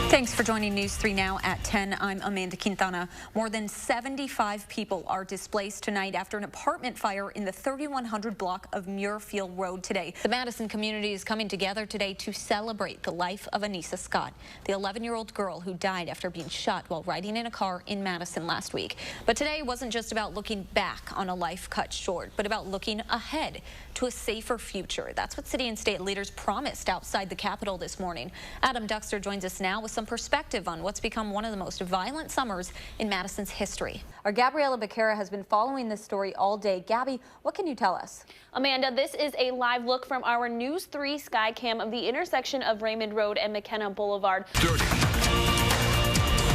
Thanks for joining News 3 Now at 10. I'm Amanda Quintana. More than 75 people are displaced tonight after an apartment fire in the 3100 block of Muirfield Road today. The Madison community is coming together today to celebrate the life of Anissa Scott, the 11-year-old girl who died after being shot while riding in a car in Madison last week. But today wasn't just about looking back on a life cut short, but about looking ahead to a safer future. That's what city and state leaders promised outside the Capitol this morning. Adam Duxter joins us now with some perspective on what's become one of the most violent summers in Madison's history. Our Gabriella Becerra has been following this story all day. Gabby, what can you tell us? Amanda, this is a live look from our News 3 Skycam of the intersection of Raymond Road and McKenna Boulevard.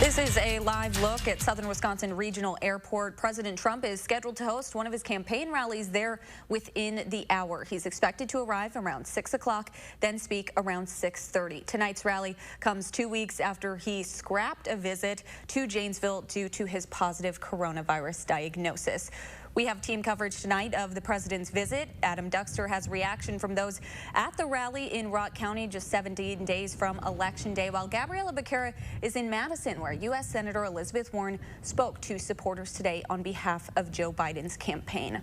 This is a live look at Southern Wisconsin Regional Airport. President Trump is scheduled to host one of his campaign rallies there within the hour. He's expected to arrive around 6 o'clock, then speak around 6:30. Tonight's rally comes 2 weeks after he scrapped a visit to Janesville due to his positive coronavirus diagnosis. We have team coverage tonight of the president's visit. Adam Duxter has reaction from those at the rally in Rock County just 17 days from Election Day, while Gabriella Becerra is in Madison, where U.S. Senator Elizabeth Warren spoke to supporters today on behalf of Joe Biden's campaign.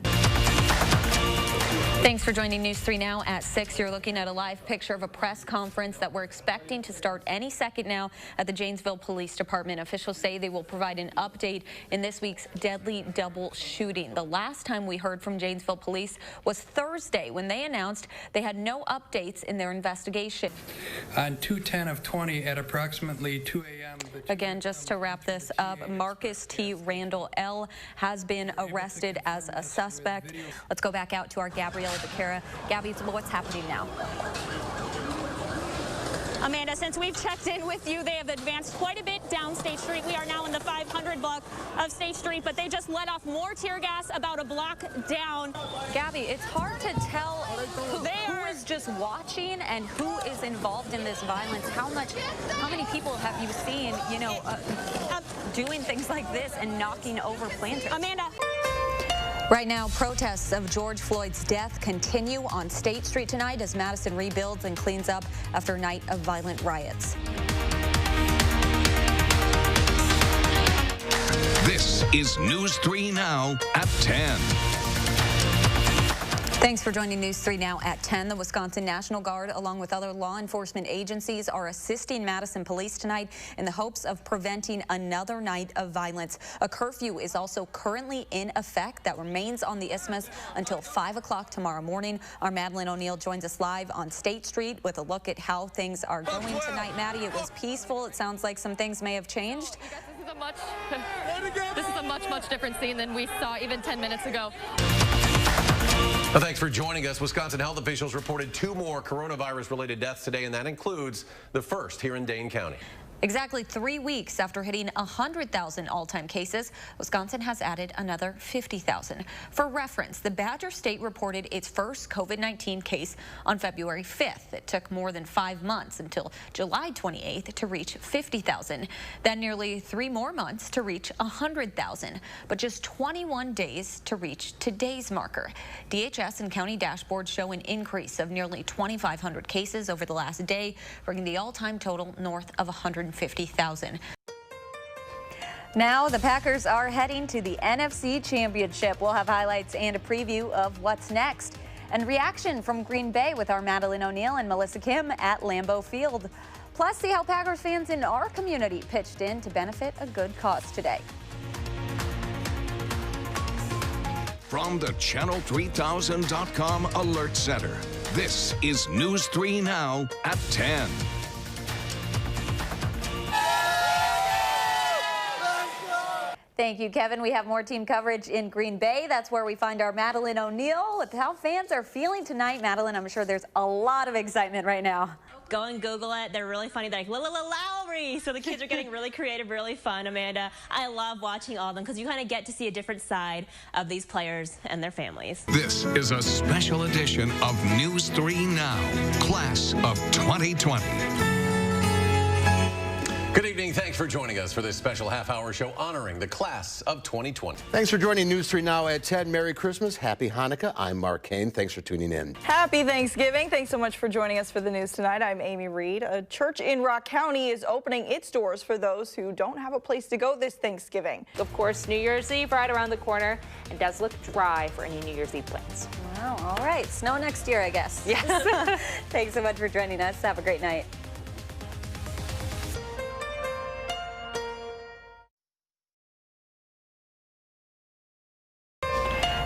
Thanks for joining News 3 Now at 6. You're looking at a live picture of a press conference that we're expecting to start any second now at the Janesville Police Department. Officials say they will provide an update in this week's deadly double shooting. The last time we heard from Janesville Police was Thursday, when they announced they had no updates in their investigation. On 2/10/20 at approximately 2 a.m. Again, just to wrap this up, Marcus T. Randall L. has been arrested as a suspect. Let's go back out to our Gabriella Becerra. Gabby, what's happening now? Amanda, since we've checked in with you, they have advanced quite a bit down State Street. We are now in the 500 block of State Street, but they just let off more tear gas about a block down. Gabby, it's hard to tell who is just watching and who is involved in this violence. How many people have you seen, doing things like this and knocking over planters? Amanda. Right now, protests of George Floyd's death continue on State Street tonight as Madison rebuilds and cleans up after a night of violent riots. This is News 3 Now at 10. Thanks for joining News 3 Now at 10. The Wisconsin National Guard, along with other law enforcement agencies, are assisting Madison police tonight in the hopes of preventing another night of violence. A curfew is also currently in effect that remains on the Isthmus until 5 o'clock tomorrow morning. Our Madeline O'Neill joins us live on State Street with a look at how things are going tonight. Maddie, it was peaceful. It sounds like some things may have changed. This is a much different scene than we saw even 10 minutes ago. Well, thanks for joining us. Wisconsin health officials reported 2 more coronavirus-related deaths today, and that includes the first here in Dane County. Exactly 3 weeks after hitting 100,000 all-time cases, Wisconsin has added another 50,000. For reference, the Badger State reported its first COVID-19 case on February 5th. It took more than 5 months until July 28th to reach 50,000. Then nearly 3 more months to reach 100,000, but just 21 days to reach today's marker. DHS and county dashboards show an increase of nearly 2,500 cases over the last day, bringing the all-time total north of 150,000. Now the Packers are heading to the NFC Championship. We'll have highlights and a preview of what's next, and reaction from Green Bay with our Madeline O'Neill and Melissa Kim at Lambeau Field. Plus, see how Packers fans in our community pitched in to benefit a good cause today. From the Channel3000.com Alert Center, this is News 3 Now at 10. Thank you, Kevin. We have more team coverage in Green Bay. That's where we find our Madeline O'Neill with how fans are feeling tonight. Madeline, I'm sure there's a lot of excitement right now. Go and Google it. They're really funny. They're like, Lowry. So the kids are getting really creative, really fun, Amanda. I love watching all of them because you kind of get to see a different side of these players and their families. This is a special edition of News 3 Now, Class of 2020. Good evening. Thanks for joining us for this special half-hour show honoring the class of 2020. Thanks for joining News 3 Now at 10. Merry Christmas. Happy Hanukkah. I'm Mark Kane. Thanks for tuning in. Happy Thanksgiving. Thanks so much for joining us for the news tonight. I'm Amy Reed. A church in Rock County is opening its doors for those who don't have a place to go this Thanksgiving. Of course, New Year's Eve right around the corner, and does look dry for any New Year's Eve plans. Wow, all right. Snow next year, I guess. Yes. Thanks so much for joining us. Have a great night.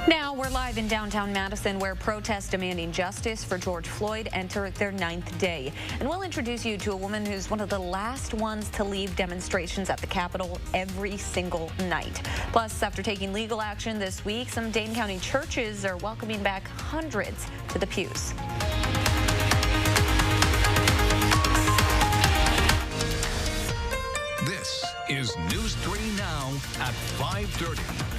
Now we're live in downtown Madison, where protests demanding justice for George Floyd enter their 9th day. And we'll introduce you to a woman who's one of the last ones to leave demonstrations at the Capitol every single night. Plus, after taking legal action this week, some Dane County churches are welcoming back hundreds to the pews. This is News 3 Now at 5:30.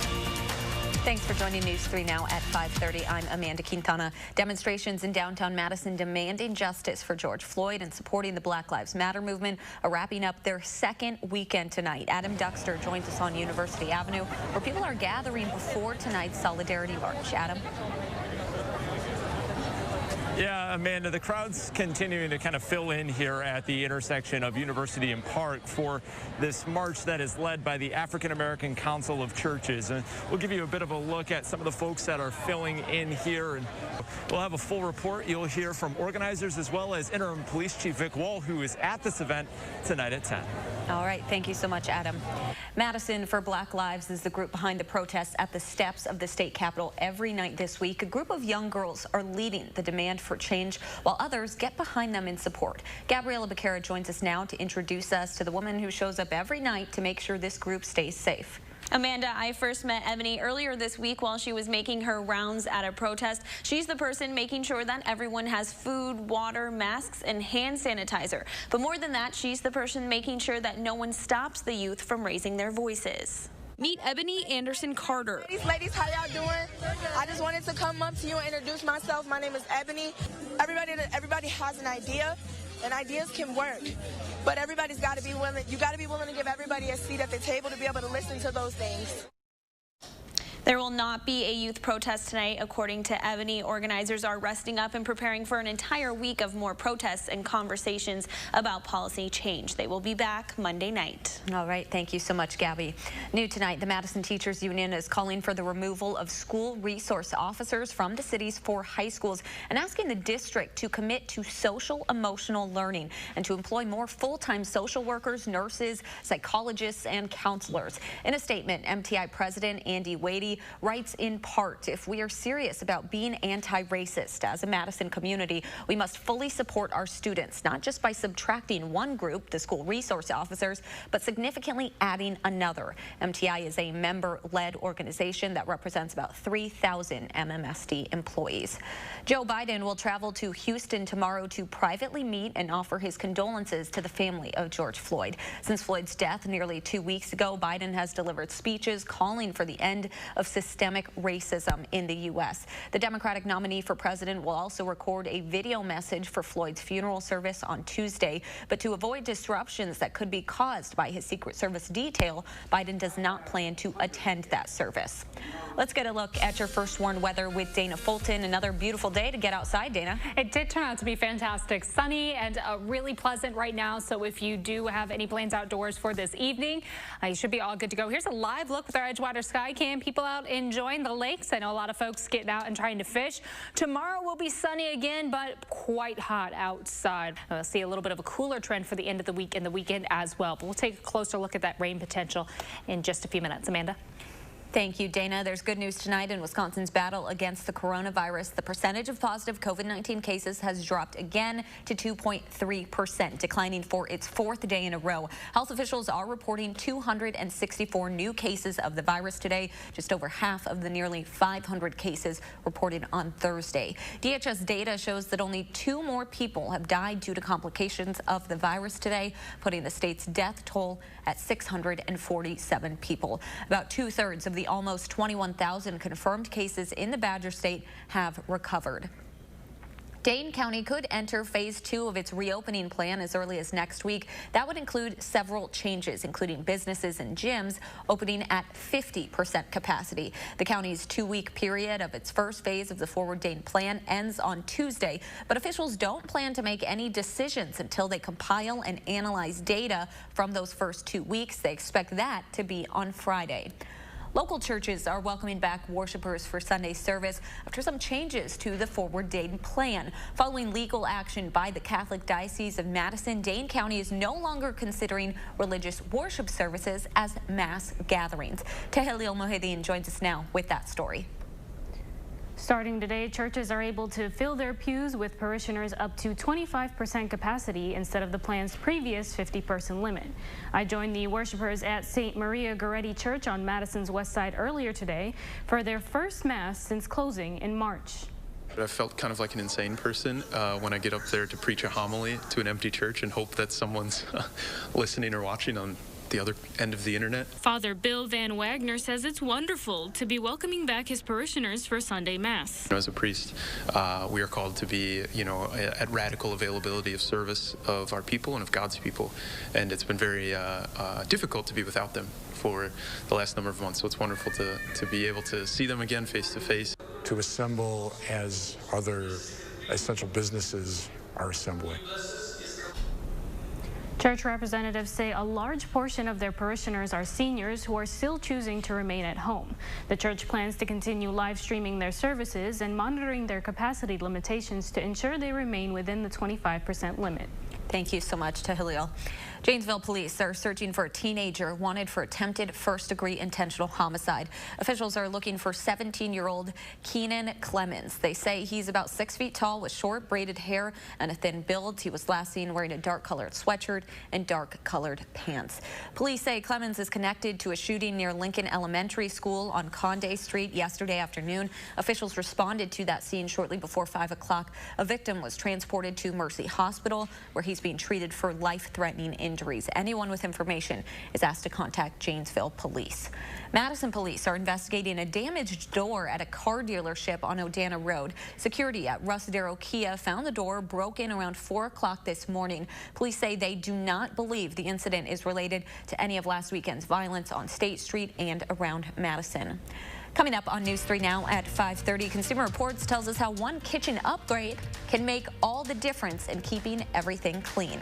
Thanks for joining News 3 Now at 5:30. I'm Amanda Quintana. Demonstrations in downtown Madison demanding justice for George Floyd and supporting the Black Lives Matter movement are wrapping up their second weekend tonight. Adam Duxter joins us on University Avenue, where people are gathering before tonight's Solidarity March. Adam? Yeah, Amanda, the crowd's continuing to kind of fill in here at the intersection of University and Park for this march that is led by the African American Council of Churches. And we'll give you a bit of a look at some of the folks that are filling in here. And we'll have a full report. You'll hear from organizers as well as Interim Police Chief Vic Wall, who is at this event tonight at 10. All right. Thank you so much, Adam. Madison for Black Lives is the group behind the protests at the steps of the state capitol every night this week. A group of young girls are leading the demand for change, while others get behind them in support. Gabriela Becerra joins us now to introduce us to the woman who shows up every night to make sure this group stays safe. Amanda, I first met Ebony earlier this week while she was making her rounds at a protest. She's the person making sure that everyone has food, water, masks, and hand sanitizer. But more than that, she's the person making sure that no one stops the youth from raising their voices. Meet Ebony Anderson Carter. Ladies, how y'all doing? I just wanted to come up to you and introduce myself. My name is Ebony. Everybody has an idea, and ideas can work. But everybody's got to be willing. You got to be willing to give everybody a seat at the table to be able to listen to those things. There will not be a youth protest tonight, according to Ebony. Organizers are resting up and preparing for an entire week of more protests and conversations about policy change. They will be back Monday night. All right. Thank you so much, Gabby. New tonight, the Madison Teachers Union is calling for the removal of school resource officers from the city's 4 high schools and asking the district to commit to social emotional learning and to employ more full-time social workers, nurses, psychologists, and counselors. In a statement, MTI President Andy Wadey writes in part, if we are serious about being anti-racist as a Madison community, we must fully support our students, not just by subtracting one group, the school resource officers, but significantly adding another. MTI is a member-led organization that represents about 3,000 MMSD employees. Joe Biden will travel to Houston tomorrow to privately meet and offer his condolences to the family of George Floyd. Since Floyd's death nearly 2 weeks ago, Biden has delivered speeches calling for the end of systemic racism in the U.S. The Democratic nominee for president will also record a video message for Floyd's funeral service on Tuesday. But to avoid disruptions that could be caused by his Secret Service detail, Biden does not plan to attend that service. Let's get a look at your first warned weather with Dana Fulton. Another beautiful day to get outside, Dana. It did turn out to be fantastic. Sunny and really pleasant right now. So if you do have any plans outdoors for this evening, you should be all good to go. Here's a live look with our Edgewater Skycam. People out enjoying the lakes. I know a lot of folks getting out and trying to fish. Tomorrow will be sunny again, but quite hot outside. We'll see a little bit of a cooler trend for the end of the week and the weekend as well. But we'll take a closer look at that rain potential in just a few minutes. Amanda? Thank you, Dana. There's good news tonight in Wisconsin's battle against the coronavirus. The percentage of positive COVID-19 cases has dropped again to 2.3%, declining for its 4th day in a row. Health officials are reporting 264 new cases of the virus today, just over half of the nearly 500 cases reported on Thursday. DHS data shows that only 2 more people have died due to complications of the virus today, putting the state's death toll at 647 people. About 2/3 of the almost 21,000 confirmed cases in the Badger State have recovered. Dane County could enter phase 2 of its reopening plan as early as next week. That would include several changes, including businesses and gyms opening at 50% capacity. The county's 2-week period of its first phase of the Forward Dane plan ends on Tuesday, but officials don't plan to make any decisions until they compile and analyze data from those first 2 weeks. They expect that to be on Friday. Local churches are welcoming back worshipers for Sunday service after some changes to the Forward Dane plan. Following legal action by the Catholic Diocese of Madison, Dane County is no longer considering religious worship services as mass gatherings. Tehelil Mohedin joins us now with that story. Starting today, churches are able to fill their pews with parishioners up to 25% capacity instead of the plan's previous 50-person limit. I joined the worshipers at St. Maria Goretti Church on Madison's west side earlier today for their first Mass since closing in March. I felt kind of like an insane person when I get up there to preach a homily to an empty church and hope that someone's listening or watching on the other end of the internet. Father Bill Van Wagner says it's wonderful to be welcoming back his parishioners for Sunday Mass. As a priest, we are called to be, at radical availability of service of our people and of God's people, and it's been very difficult to be without them for the last number of months. So it's wonderful to be able to see them again face to face. To assemble as other essential businesses are assembling. Church representatives say a large portion of their parishioners are seniors who are still choosing to remain at home. The church plans to continue live streaming their services and monitoring their capacity limitations to ensure they remain within the 25% limit. Thank you so much, Tehelil. Janesville police are searching for a teenager wanted for attempted first-degree intentional homicide. Officials are looking for 17-year-old Keenan Clemens. They say he's about 6 feet tall with short braided hair and a thin build. He was last seen wearing a dark-colored sweatshirt and dark-colored pants. Police say Clemens is connected to a shooting near Lincoln Elementary School on Conde Street yesterday afternoon. Officials responded to that scene shortly before 5 o'clock. A victim was transported to Mercy Hospital, where he's being treated for life-threatening injuries. Anyone with information is asked to contact Janesville Police. Madison police are investigating a damaged door at a car dealership on Odana Road. Security at Rusadero Kia found the door broken around 4 o'clock this morning. Police say they do not believe the incident is related to any of last weekend's violence on State Street and around Madison. Coming up on News 3 Now at 5:30, Consumer Reports tells us how one kitchen upgrade can make all the difference in keeping everything clean.